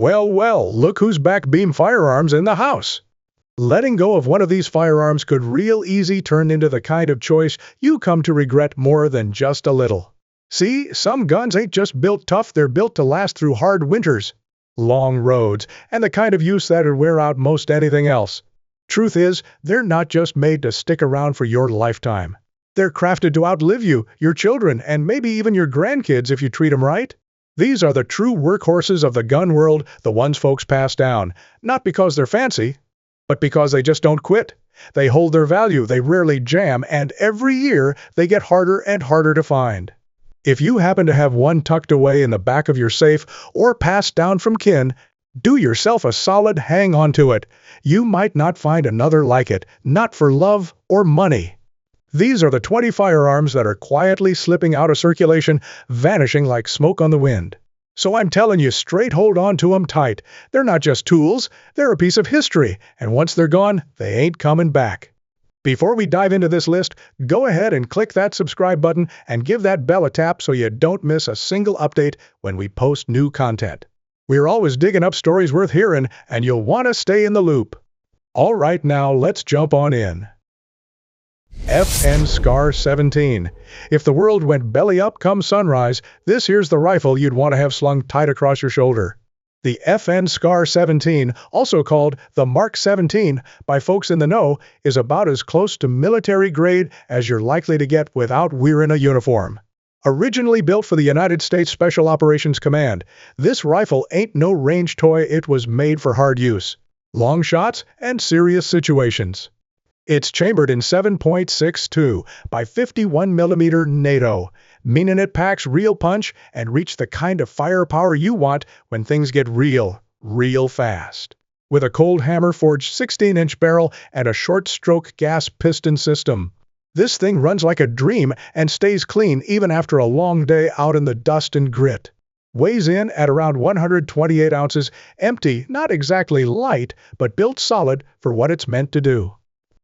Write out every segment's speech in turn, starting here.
Well, well, look who's back. Beam Firearms in the house. Letting go of one of these firearms could real easy turn into the kind of choice you come to regret more than just a little. See, some guns ain't just built tough, they're built to last through hard winters, long roads, and the kind of use that'd wear out most anything else. Truth is, they're not just made to stick around for your lifetime. They're crafted to outlive you, your children, and maybe even your grandkids if you treat them right. These are the true workhorses of the gun world, the ones folks pass down, not because they're fancy, but because they just don't quit. They hold their value, they rarely jam, and every year they get harder and harder to find. If you happen to have one tucked away in the back of your safe or passed down from kin, do yourself a solid, hang on to it. You might not find another like it, not for love or money. These are the 20 firearms that are quietly slipping out of circulation, vanishing like smoke on the wind. So I'm telling you straight, hold on to them tight. They're not just tools, they're a piece of history, and once they're gone, they ain't coming back. Before we dive into this list, go ahead and click that subscribe button and give that bell a tap so you don't miss a single update when we post new content. We're always digging up stories worth hearing, and you'll want to stay in the loop. All right, now let's jump on in. FN SCAR 17. If the world went belly up come sunrise, this here's the rifle you'd want to have slung tight across your shoulder. The FN SCAR 17, also called the Mark 17 by folks in the know, is about as close to military grade as you're likely to get without wearing a uniform. Originally built for the United States Special Operations Command, this rifle ain't no range toy, it was made for hard use, long shots, and serious situations. It's chambered in 7.62 by 51mm NATO, meaning it packs real punch and reach the kind of firepower you want when things get real fast. With a cold hammer forged 16-inch barrel and a short-stroke gas piston system, this thing runs like a dream and stays clean even after a long day out in the dust and grit. Weighs in at around 128 ounces, empty, not exactly light, but built solid for what it's meant to do.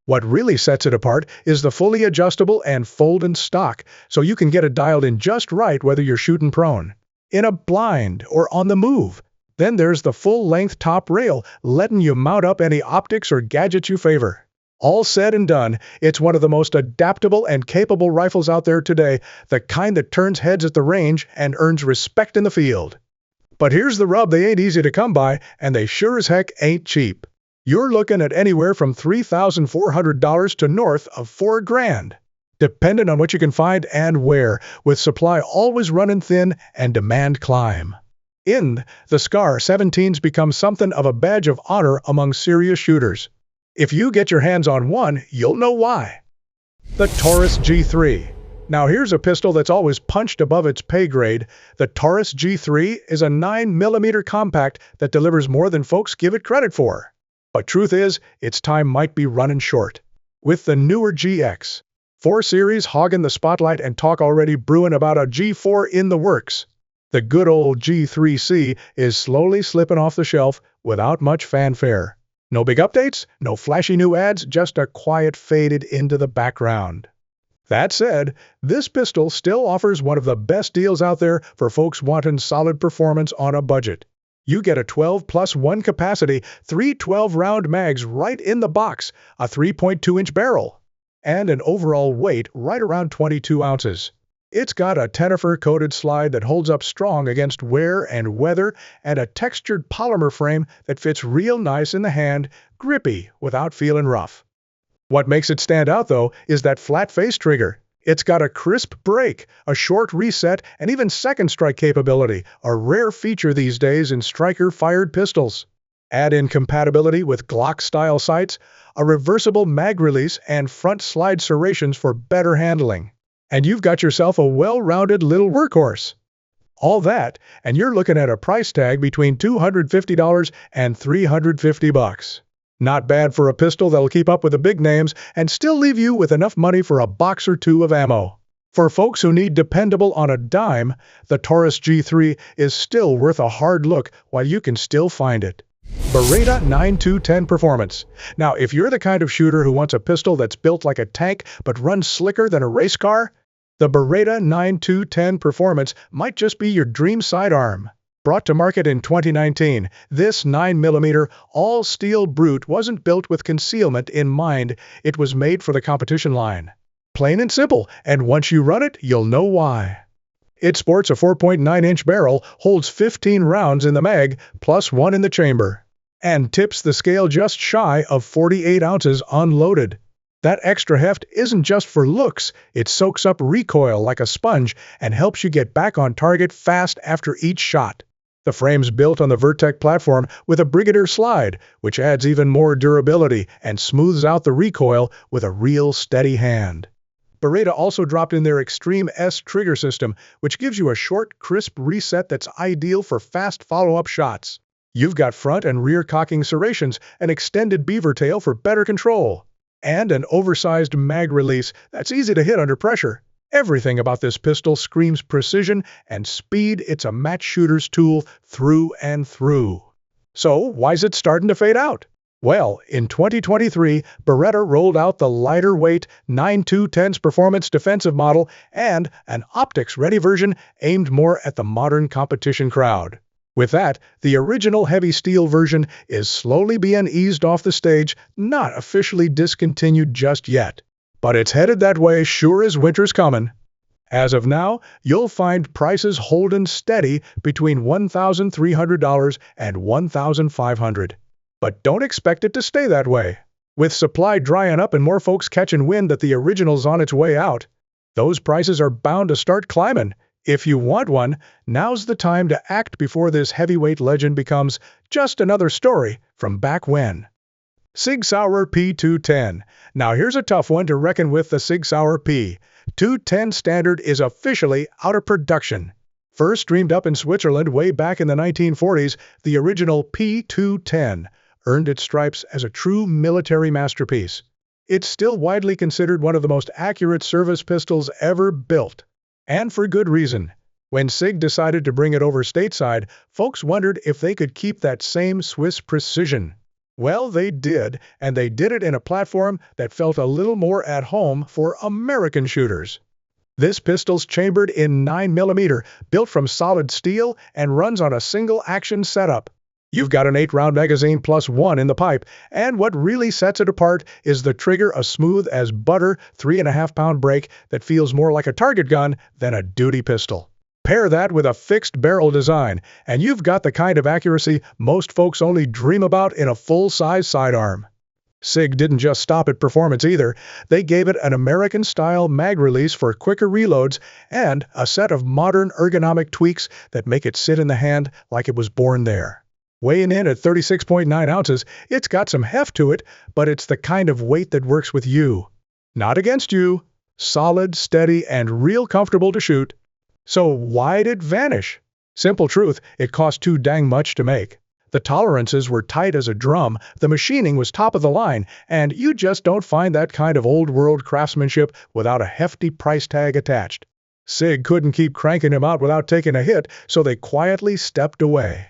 What really sets it apart is the fully adjustable and fold-in stock, so you can get it dialed in just right whether you're shooting prone, in a blind, or on the move. Then there's the full-length top rail, letting you mount up any optics or gadgets you favor. All said and done, it's one of the most adaptable and capable rifles out there today, the kind that turns heads at the range and earns respect in the field. But here's the rub, they ain't easy to come by, and they sure as heck ain't cheap. You're looking at anywhere from $3,400 to north of $4,000, depending on what you can find and where, with supply always running thin and demand climb. The SCAR 17's become something of a badge of honor among serious shooters. If you get your hands on one, you'll know why. The Taurus G3. Now here's a pistol that's always punched above its pay grade. The Taurus G3 is a 9mm compact that delivers more than folks give it credit for. But truth is, its time might be running short. With the newer GX 4 series hogging the spotlight and talk already brewing about a G4 in the works, the good old G3C is slowly slipping off the shelf without much fanfare. No big updates, no flashy new ads, just a quiet faded into the background. That said, this pistol still offers one of the best deals out there for folks wanting solid performance on a budget. You get a 12+1 capacity, 3 12-round mags right in the box, a 3.2-inch barrel, and an overall weight right around 22 ounces. It's got a Tenefer-coated slide that holds up strong against wear and weather, and a textured polymer frame that fits real nice in the hand, grippy without feeling rough. What makes it stand out, though, is that flat face trigger. It's got a crisp break, a short reset, and even second strike capability, a rare feature these days in striker-fired pistols. Add in compatibility with Glock-style sights, a reversible mag release, and front slide serrations for better handling, and you've got yourself a well-rounded little workhorse. All that, and you're looking at a price tag between $250 and $350. Not bad for a pistol that'll keep up with the big names and still leave you with enough money for a box or two of ammo. For folks who need dependable on a dime, the Taurus G3 is still worth a hard look while you can still find it. Beretta 9210 Performance. Now, if you're the kind of shooter who wants a pistol that's built like a tank but runs slicker than a race car, the Beretta 9210 Performance might just be your dream sidearm. Brought to market in 2019, this 9mm all-steel brute wasn't built with concealment in mind, it was made for the competition line. Plain and simple, and once you run it, you'll know why. It sports a 4.9-inch barrel, holds 15 rounds in the mag, plus 1 in the chamber, and tips the scale just shy of 48 ounces unloaded. That extra heft isn't just for looks, it soaks up recoil like a sponge and helps you get back on target fast after each shot. The frame's built on the Vertec platform with a Brigadier slide, which adds even more durability and smooths out the recoil with a real steady hand. Beretta also dropped in their Extreme S trigger system, which gives you a short, crisp reset that's ideal for fast follow-up shots. You've got front and rear cocking serrations, an extended beaver tail for better control, and an oversized mag release that's easy to hit under pressure. Everything about this pistol screams precision and speed. It's a match shooter's tool through and through. So, why's it starting to fade out? Well, in 2023, Beretta rolled out the lighter-weight 9.210's performance defensive model and an optics-ready version aimed more at the modern competition crowd. With that, the original heavy steel version is slowly being eased off the stage, not officially discontinued just yet. But it's headed that way sure as winter's coming. As of now, you'll find prices holding steady between $1,300 and $1,500. But don't expect it to stay that way. With supply drying up and more folks catching wind that the original's on its way out, those prices are bound to start climbing. If you want one, now's the time to act before this heavyweight legend becomes just another story from back when. Sig Sauer P210. Now here's a tough one to reckon with. The Sig Sauer P210 standard is officially out of production. First dreamed up in Switzerland way back in the 1940s, the original P210 earned its stripes as a true military masterpiece. It's still widely considered one of the most accurate service pistols ever built. And for good reason. When Sig decided to bring it over stateside, folks wondered if they could keep that same Swiss precision. Well, they did, and they did it in a platform that felt a little more at home for American shooters. This pistol's chambered in 9mm, built from solid steel, and runs on a single-action setup. You've got an 8-round magazine plus 1 in the pipe, and what really sets it apart is the trigger, a smooth as butter 3.5-pound break that feels more like a target gun than a duty pistol. Pair that with a fixed barrel design, and you've got the kind of accuracy most folks only dream about in a full-size sidearm. Sig didn't just stop at performance either. They gave it an American-style mag release for quicker reloads and a set of modern ergonomic tweaks that make it sit in the hand like it was born there. Weighing in at 36.9 ounces, it's got some heft to it, but it's the kind of weight that works with you, not against you. Solid, steady, and real comfortable to shoot. So why'd it vanish? Simple truth, it cost too dang much to make. The tolerances were tight as a drum, the machining was top of the line, and you just don't find that kind of old-world craftsmanship without a hefty price tag attached. Sig couldn't keep cranking them out without taking a hit, so they quietly stepped away.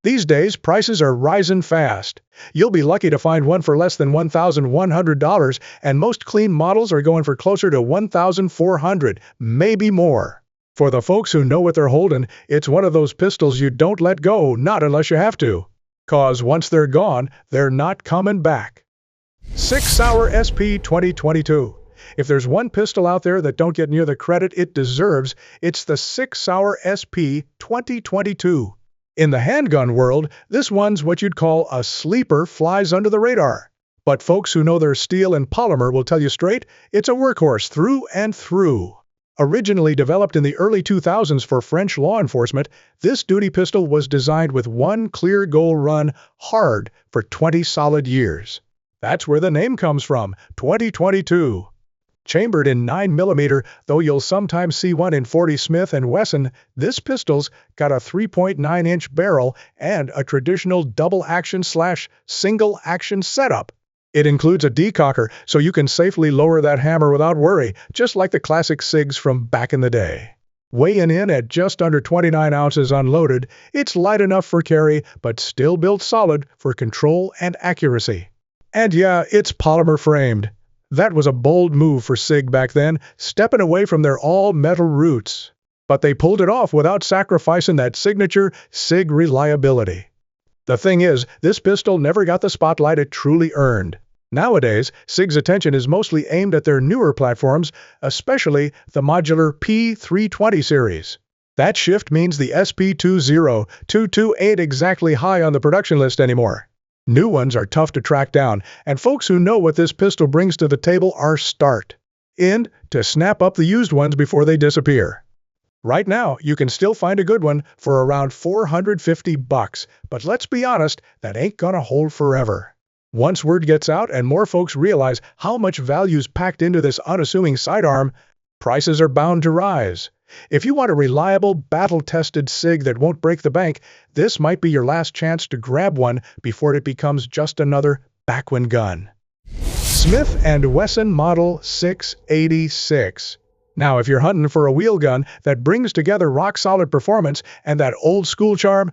These days, prices are rising fast. You'll be lucky to find one for less than $1,100, and most clean models are going for closer to $1,400, maybe more. For the folks who know what they're holding, it's one of those pistols you don't let go, not unless you have to. 'Cause once they're gone, they're not coming back. Sig Sauer SP2022. If there's one pistol out there that don't get near the credit it deserves, it's the Sig Sauer SP2022. In the handgun world, this one's what you'd call a sleeper, flies under the radar. But folks who know their steel and polymer will tell you straight, it's a workhorse through and through. Originally developed in the early 2000s for French law enforcement, this duty pistol was designed with one clear goal: run hard for 20 solid years. That's where the name comes from, 2022. Chambered in 9mm, though you'll sometimes see one in 40 Smith & Wesson, this pistol's got a 3.9-inch barrel and a traditional double-action/single-action setup. It includes a decocker, so you can safely lower that hammer without worry, just like the classic Sigs from back in the day. Weighing in at just under 29 ounces unloaded, it's light enough for carry, but still built solid for control and accuracy. And yeah, it's polymer framed. That was a bold move for Sig back then, stepping away from their all-metal roots. But they pulled it off without sacrificing that signature Sig reliability. The thing is, this pistol never got the spotlight it truly earned. Nowadays, Sig's attention is mostly aimed at their newer platforms, especially the modular P320 series. That shift means the SP2022 ain't exactly high on the production list anymore. New ones are tough to track down, and folks who know what this pistol brings to the table are starved to snap up the used ones before they disappear. Right now, you can still find a good one for around $450, but let's be honest, that ain't gonna hold forever. Once word gets out and more folks realize how much value's packed into this unassuming sidearm, prices are bound to rise. If you want a reliable, battle-tested Sig that won't break the bank, this might be your last chance to grab one before it becomes just another back-when gun. Smith & Wesson Model 686. Now, if you're hunting for a wheel gun that brings together rock-solid performance and that old-school charm,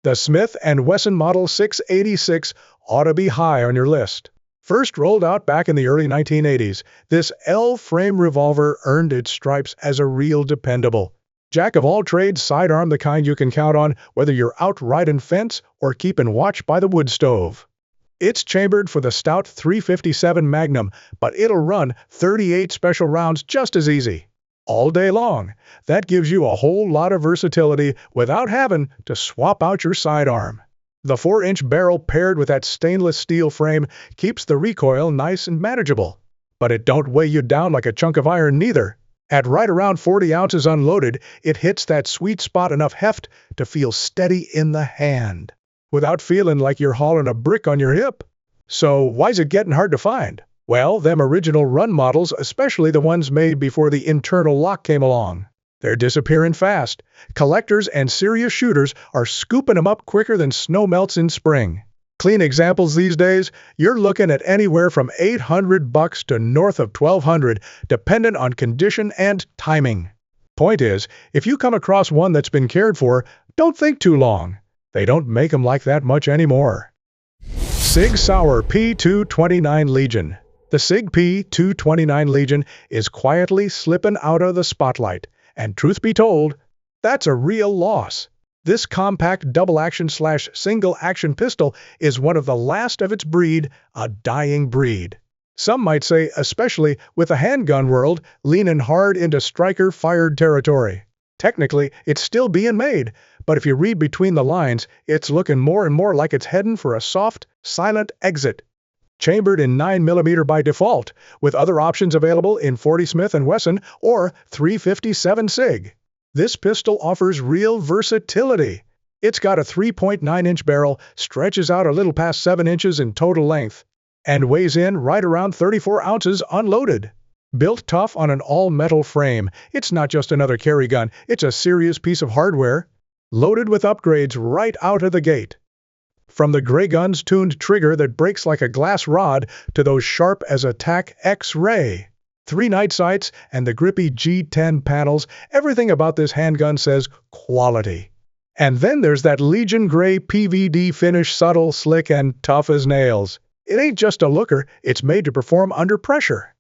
the Smith & Wesson Model 686 ought to be high on your list. First rolled out back in the early 1980s, this L-frame revolver earned its stripes as a real dependable jack-of-all-trades sidearm, the kind you can count on whether you're out riding fence or keeping watch by the wood stove. It's chambered for the stout .357 Magnum, but it'll run 38 special rounds just as easy. All day long. That gives you a whole lot of versatility without having to swap out your sidearm. The 4-inch barrel paired with that stainless steel frame keeps the recoil nice and manageable. But it don't weigh you down like a chunk of iron neither. At right around 40 ounces unloaded, it hits that sweet spot enough heft to feel steady in the hand, without feeling like you're hauling a brick on your hip. So why's it getting hard to find? Well, them original run models, especially the ones made before the internal lock came along, they're disappearing fast. Collectors and serious shooters are scooping them up quicker than snow melts in spring. Clean examples these days, you're looking at anywhere from $800 to north of $1,200, dependent on condition and timing. Point is, if you come across one that's been cared for, don't think too long. They don't make them like that much anymore. Sig Sauer P210 Legion. The Sig P210 Legion is quietly slipping out of the spotlight, and truth be told, that's a real loss. This compact double-action/single-action pistol is one of the last of its breed, a dying breed. Some might say especially with the handgun world leaning hard into striker-fired territory. Technically, it's still being made, but if you read between the lines, it's looking more and more like it's heading for a soft, silent exit. Chambered in 9mm by default, with other options available in 40 Smith & Wesson or .357 Sig. This pistol offers real versatility. It's got a 3.9-inch barrel, stretches out a little past 7 inches in total length, and weighs in right around 34 ounces unloaded. Built tough on an all-metal frame, it's not just another carry gun, it's a serious piece of hardware, loaded with upgrades right out of the gate. From the Gray Gun's tuned trigger that breaks like a glass rod to those sharp as a tack X-ray, 3 night sights, and the grippy G10 panels, everything about this handgun says quality. And then there's that Legion Gray PVD finish, subtle, slick, and tough as nails. It ain't just a looker, it's made to perform under pressure.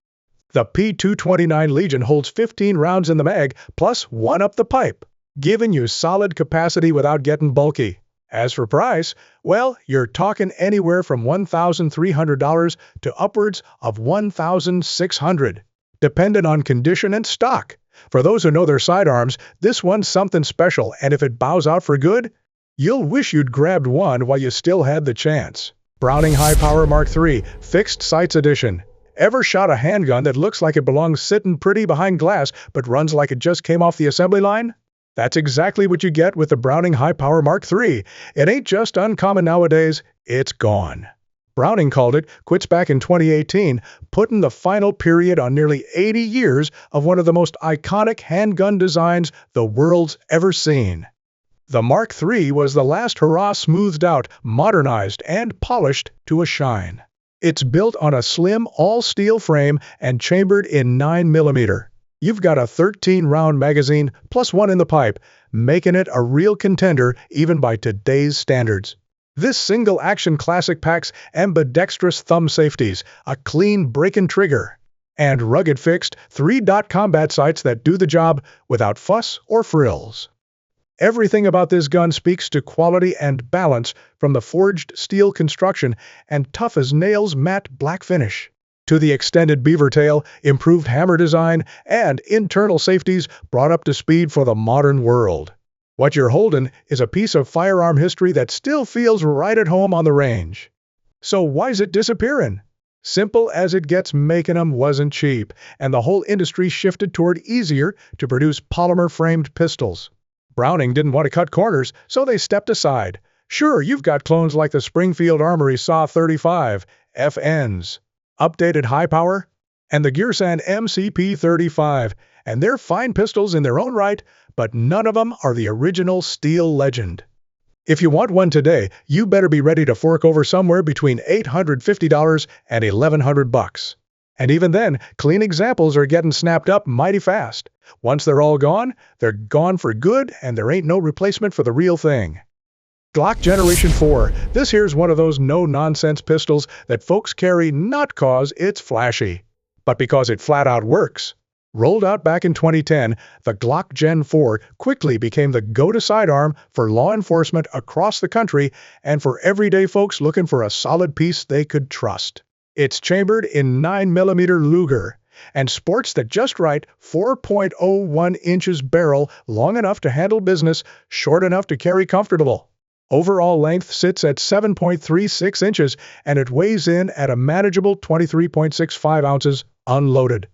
The P210 Legion holds 15 rounds in the mag, plus 1 up the pipe, giving you solid capacity without getting bulky. As for price, well, you're talking anywhere from $1,300 to upwards of $1,600, dependent on condition and stock. For those who know their sidearms, this one's something special, and if it bows out for good, you'll wish you'd grabbed one while you still had the chance. Browning High Power Mark III, Fixed Sights Edition. Ever shot a handgun that looks like it belongs sitting pretty behind glass, but runs like it just came off the assembly line? That's exactly what you get with the Browning High Power Mark III. It ain't just uncommon nowadays, it's gone. Browning called it quits back in 2018, putting the final period on nearly 80 years of one of the most iconic handgun designs the world's ever seen. The Mark III was the last hurrah, smoothed out, modernized, and polished to a shine. It's built on a slim, all-steel frame and chambered in 9mm. You've got a 13-round magazine plus 1 in the pipe, making it a real contender even by today's standards. This single-action classic packs ambidextrous thumb safeties, a clean break-and trigger, and rugged fixed 3-dot combat sights that do the job without fuss or frills. Everything about this gun speaks to quality and balance, from the forged steel construction and tough-as-nails matte black finish, to the extended beaver tail, improved hammer design, and internal safeties brought up to speed for the modern world. What you're holding is a piece of firearm history that still feels right at home on the range. So why's it disappearing? Simple as it gets, making them wasn't cheap, and the whole industry shifted toward easier to produce polymer-framed pistols. Browning didn't want to cut corners, so they stepped aside. Sure, you've got clones like the Springfield Armory SAW 35 FNs, updated high power, and the Gearsan MCP35, and they're fine pistols in their own right, but none of them are the original steel legend. If you want one today, you better be ready to fork over somewhere between $850 and $1,100. And even then, clean examples are getting snapped up mighty fast. Once they're all gone, they're gone for good, and there ain't no replacement for the real thing. Glock Generation 4. This here's one of those no-nonsense pistols that folks carry not cause it's flashy, but because it flat-out works. Rolled out back in 2010, the Glock Gen 4 quickly became the go-to sidearm for law enforcement across the country and for everyday folks looking for a solid piece they could trust. It's chambered in 9mm Luger and sports the just right 4.01 inches barrel, long enough to handle business, short enough to carry comfortable. Overall length sits at 7.36 inches, and it weighs in at a manageable 23.65 ounces unloaded.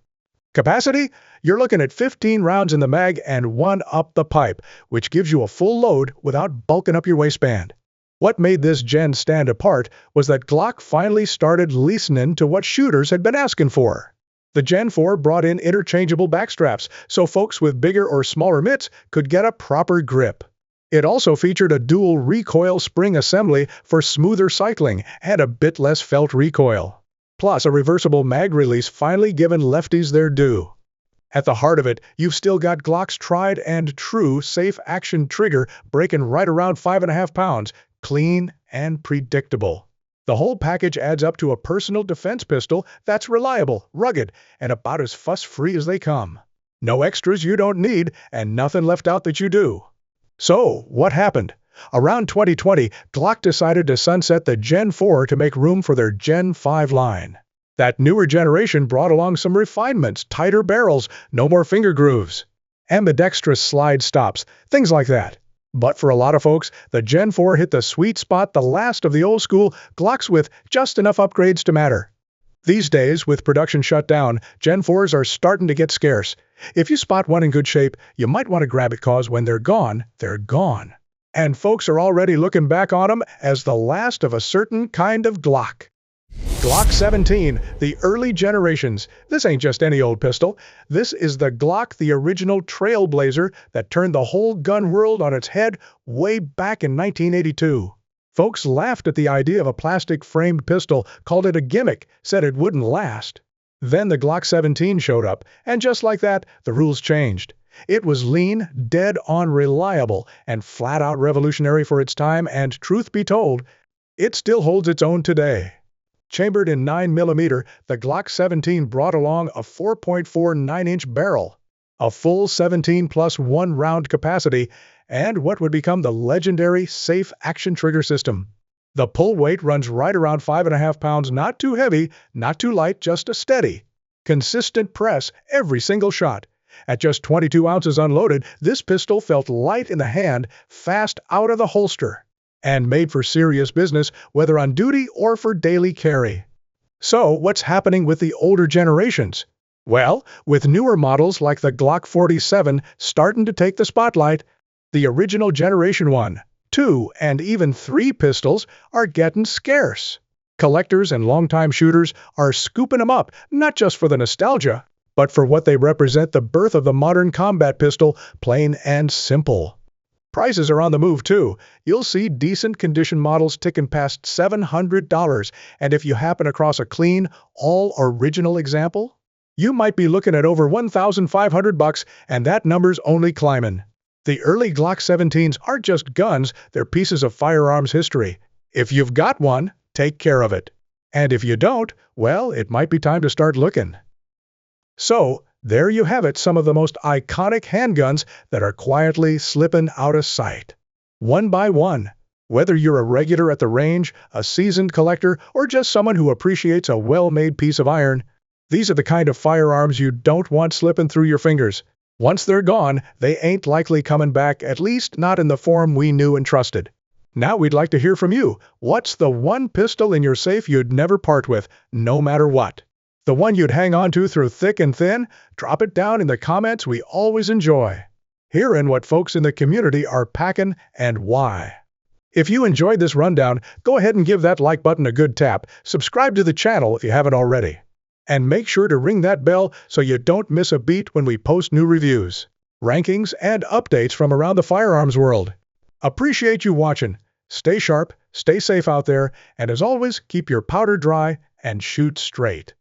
Capacity? You're looking at 15 rounds in the mag and 1 up the pipe, which gives you a full load without bulking up your waistband. What made this gen stand apart was that Glock finally started listening to what shooters had been asking for. The Gen 4 brought in interchangeable backstraps, so folks with bigger or smaller mitts could get a proper grip. It also featured a dual recoil spring assembly for smoother cycling and a bit less felt recoil. Plus a reversible mag release, finally giving lefties their due. At the heart of it, you've still got Glock's tried and true safe action trigger breaking right around 5.5 pounds, clean and predictable. The whole package adds up to a personal defense pistol that's reliable, rugged, and about as fuss-free as they come. No extras you don't need, and nothing left out that you do. So, what happened? Around 2020, Glock decided to sunset the Gen 4 to make room for their Gen 5 line. That newer generation brought along some refinements, tighter barrels, no more finger grooves, ambidextrous slide stops, things like that. But for a lot of folks, the Gen 4 hit the sweet spot, the last of the old school Glocks with just enough upgrades to matter. These days, with production shut down, Gen 4s are starting to get scarce. If you spot one in good shape, you might want to grab it, cause when they're gone, they're gone. And folks are already looking back on them as the last of a certain kind of Glock. Glock 17, the early generations. This ain't just any old pistol. This is the Glock, the original trailblazer that turned the whole gun world on its head way back in 1982. Folks laughed at the idea of a plastic-framed pistol, called it a gimmick, said it wouldn't last. Then the Glock 17 showed up, and just like that, the rules changed. It was lean, dead-on reliable, and flat-out revolutionary for its time, and truth be told, it still holds its own today. Chambered in 9mm, the Glock 17 brought along a 4.49-inch barrel, a full 17 plus 1 round capacity, and what would become the legendary safe action trigger system. The pull weight runs right around 5.5 pounds, not too heavy, not too light, just a steady, consistent press every single shot. At just 22 ounces unloaded, this pistol felt light in the hand, fast out of the holster, and made for serious business, whether on duty or for daily carry. So, what's happening with the older generations? Well, with newer models like the Glock 47 starting to take the spotlight, the original Generation 1, 2, and even 3 pistols are getting scarce. Collectors and longtime shooters are scooping them up, not just for the nostalgia, but for what they represent: the birth of the modern combat pistol, plain and simple. Prices are on the move too. You'll see decent condition models ticking past $700, and if you happen across a clean, all-original example, you might be looking at over $1,500, and that number's only climbing. The early Glock 17s aren't just guns, they're pieces of firearms history. If you've got one, take care of it. And if you don't, well, it might be time to start looking. So, there you have it, some of the most iconic handguns that are quietly slipping out of sight. One by one. Whether you're a regular at the range, a seasoned collector, or just someone who appreciates a well-made piece of iron, these are the kind of firearms you don't want slipping through your fingers. Once they're gone, they ain't likely coming back, at least not in the form we knew and trusted. Now we'd like to hear from you. What's the one pistol in your safe you'd never part with, no matter what? The one you'd hang on to through thick and thin? Drop it down in the comments. We always enjoy hearing what folks in the community are packing and why. If you enjoyed this rundown, go ahead and give that like button a good tap, subscribe to the channel if you haven't already, and make sure to ring that bell so you don't miss a beat when we post new reviews, rankings, and updates from around the firearms world. Appreciate you watching. Stay sharp, stay safe out there, and as always, keep your powder dry and shoot straight.